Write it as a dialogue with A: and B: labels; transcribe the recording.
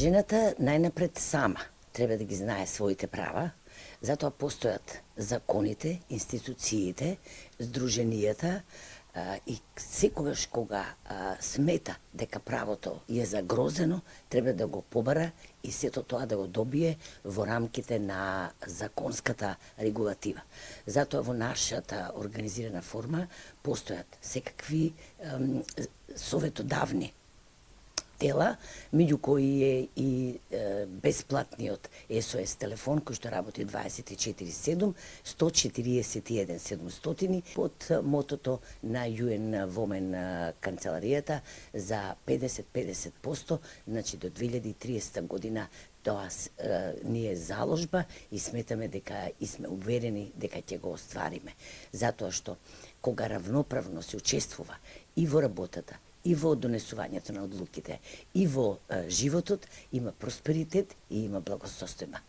A: Жената најнапред сама треба да ги знае своите права, затоа постојат законите, институциите, здруженијата, и секогаш кога смета дека правото е загрозено, треба да го побара и сето тоа да го добие во рамките на законската регулатива. Затоа во нашата организирана форма постојат секакви советодавни тела, меѓу кои е и бесплатниот SOS телефон кој што работи 24/7, 141 700 под мотото на UN Women канцеларијата за 50-50%, значи до 2030 година тоа ние заложба и сметаме дека и сме уверени дека ќе го оствариме. Затоа што кога равноправно се учествува и во работата, и во донесувањето на одлуките, и во животот, има просперитет и има благосостојба.